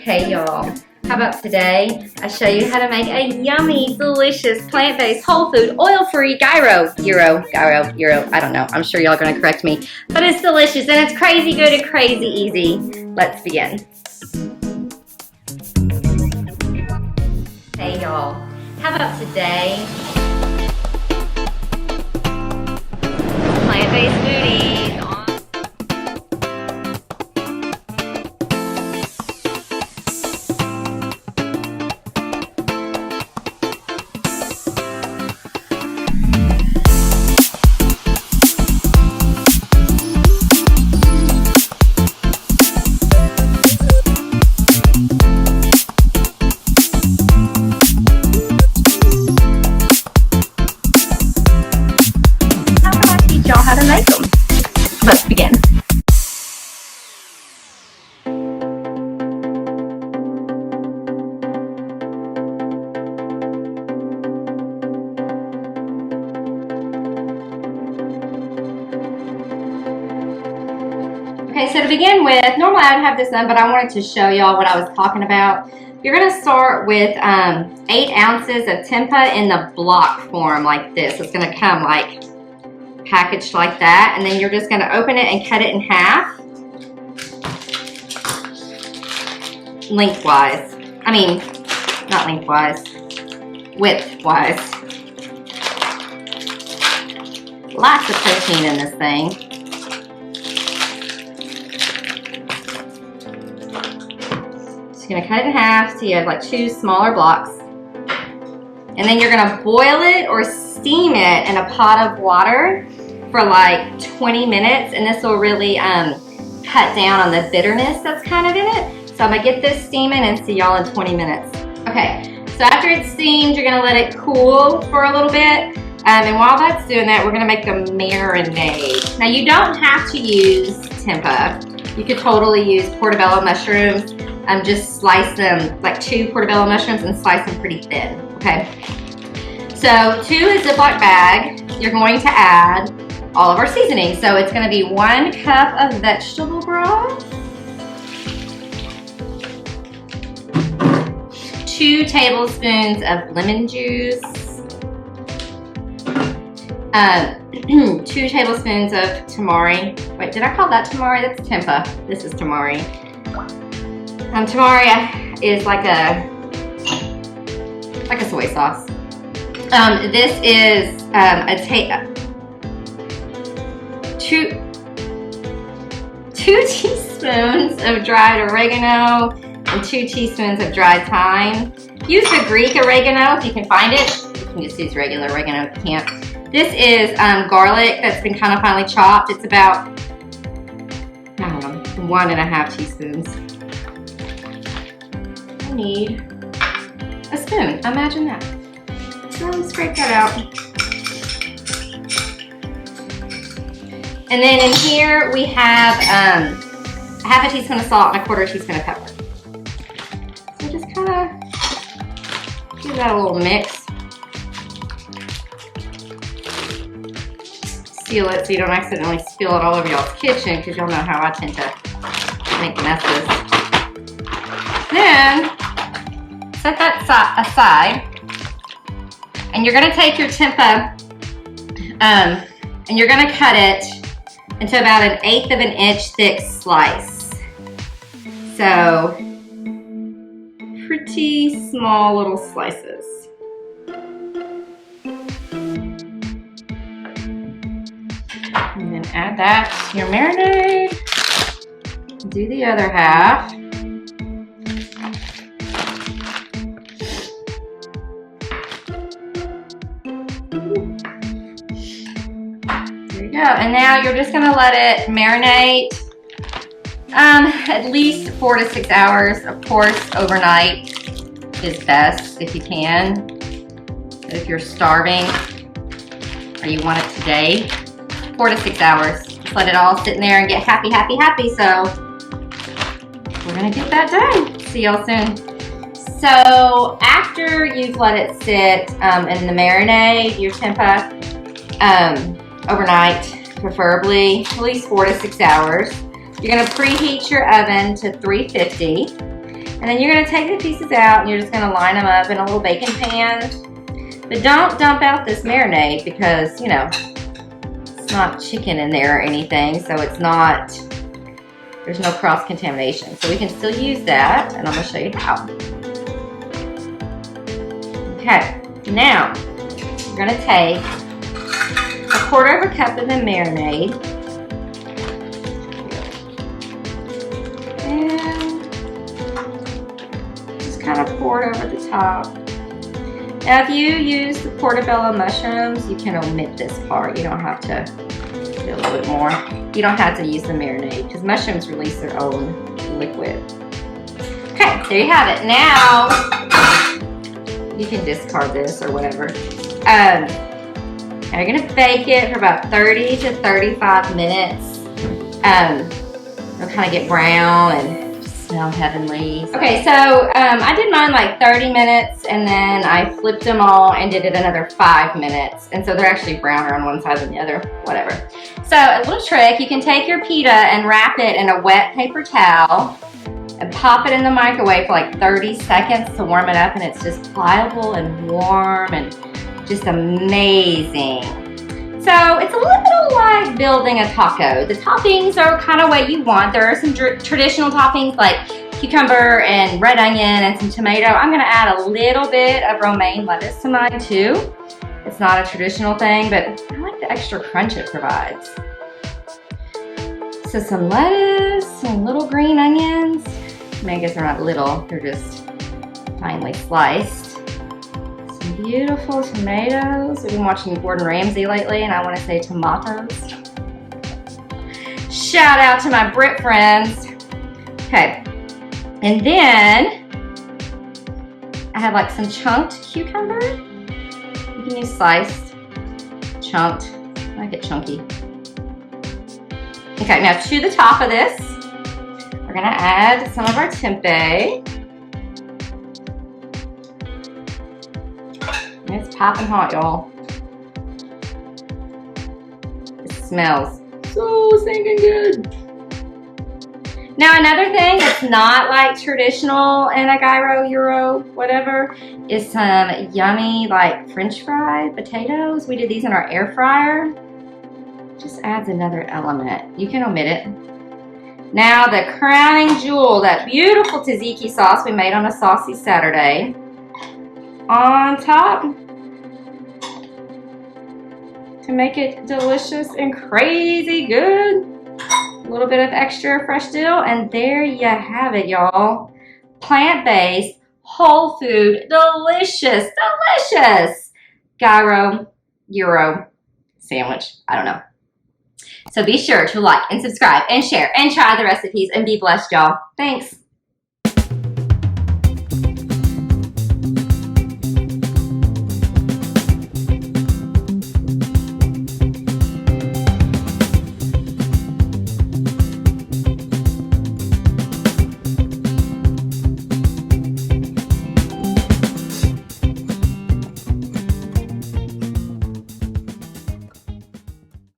Hey y'all, how about today I show you how to make a yummy, delicious, plant-based, whole food, oil-free gyro. I don't know, I'm sure y'all are gonna correct me, but it's delicious and it's crazy good and crazy easy. Let's begin. Hey y'all, how about today? Plant-based foodies. How to make them. Let's begin. Okay, so to begin with, normally I'd have this done, but I wanted to show y'all what I was talking about. You're going to start with 8 ounces of tempeh in the block form like this. It's going to come like packaged like that, and then you're just going to open it and cut it in half lengthwise. I mean, not lengthwise, widthwise. Lots of protein in this thing. Just going to cut it in half so you have like 2 smaller blocks, and then you're going to boil it or steam it in a pot of water for like 20 minutes, and this will really cut down on the bitterness that's kind of in it. So I'm gonna get this steaming and see y'all in 20 minutes. Okay, so after it's steamed, you're gonna let it cool for a little bit, and while that's doing that, we're gonna make the marinade. Now you don't have to use tempeh. You could totally use portobello mushrooms. Just slice them, like 2 portobello mushrooms, and slice them pretty thin, okay? So to a Ziploc bag, you're going to add all of our seasonings. So it's going to be 1 cup of vegetable broth, 2 tablespoons of lemon juice, 2 tablespoons of tamari. Wait, did I call that tamari? That's tempeh. This is tamari. Tamari is like a soy sauce. This is two teaspoons of dried oregano and 2 teaspoons of dried thyme. Use the Greek oregano if you can find it. You can just use regular oregano if you can't. This is garlic that's been kind of finely chopped. It's about, I don't know, 1.5 teaspoons. I need a spoon. Imagine that. So scrape that out. And then in here we have 1/2 teaspoon of salt and 1/4 teaspoon of pepper. So just kind of give that a little mix. Seal it so you don't accidentally spill it all over y'all's kitchen, because y'all know how I tend to make messes. Then set that aside, and you're going to take your tempeh and you're going to cut it into about 1/8 of an inch thick slice. So pretty small little slices. And then add that to your marinade. Do the other half. And now you're just gonna let it marinate at least 4 to 6 hours. Of course, overnight is best if you can. But if you're starving or you want it today, 4 to 6 hours. Just let it all sit in there and get happy. So we're gonna get that done. See y'all soon. So after you've let it sit in the marinade, your tempeh, overnight, preferably at least 4 to 6 hours. You're going to preheat your oven to 350. And then you're gonna take the pieces out and you're just gonna line them up in a little baking pan. But don't dump out this marinade because, you know, it's not chicken in there or anything, so it's not, there's no cross-contamination. So we can still use that, and I'm gonna show you how. Okay, now we're gonna take a 1/4 cup of the marinade and just kind of pour it over the top. Now if you use the portobello mushrooms, you can omit this part. You don't have to do a little bit more. You don't have to use the marinade because mushrooms release their own liquid. Okay, there you have it. Now, you can discard this or whatever. Now you're gonna bake it for about 30 to 35 minutes. It'll kind of get brown and smell heavenly. Okay, so I did mine like 30 minutes and then I flipped them all and did it another 5 minutes. And so they're actually browner on one side than the other, whatever. So a little trick, you can take your pita and wrap it in a wet paper towel and pop it in the microwave for like 30 seconds to warm it up, and it's just pliable and warm and just amazing. So it's a little bit like building a taco. The toppings are kind of what you want. There are some traditional toppings like cucumber and red onion and some tomato. I'm gonna add a little bit of romaine lettuce to mine too. It's not a traditional thing, but I like the extra crunch it provides. So some lettuce, some little green onions. I mean, I guess they're not little, they're just finely sliced. Beautiful tomatoes. I've been watching Gordon Ramsay lately and I want to say tomatoes. Shout out to my Brit friends. Okay, and then I have like some chunked cucumber. You can use sliced, chunked, I like it chunky. Okay, now to the top of this, we're gonna add some of our tempeh. It's popping hot, y'all. It smells so stinking good. Now another thing that's not like traditional in a gyro, euro, whatever, is some yummy like French fried potatoes. We did these in our air fryer. Just adds another element. You can omit it. Now the crowning jewel, that beautiful tzatziki sauce we made on a saucy Saturday. On top to make it delicious and crazy good. A little bit of extra fresh dill, and there you have it, y'all. Plant-based, whole food, delicious, delicious gyro, euro sandwich. I don't know. So be sure to like and subscribe and share and try the recipes and be blessed, y'all. Thanks.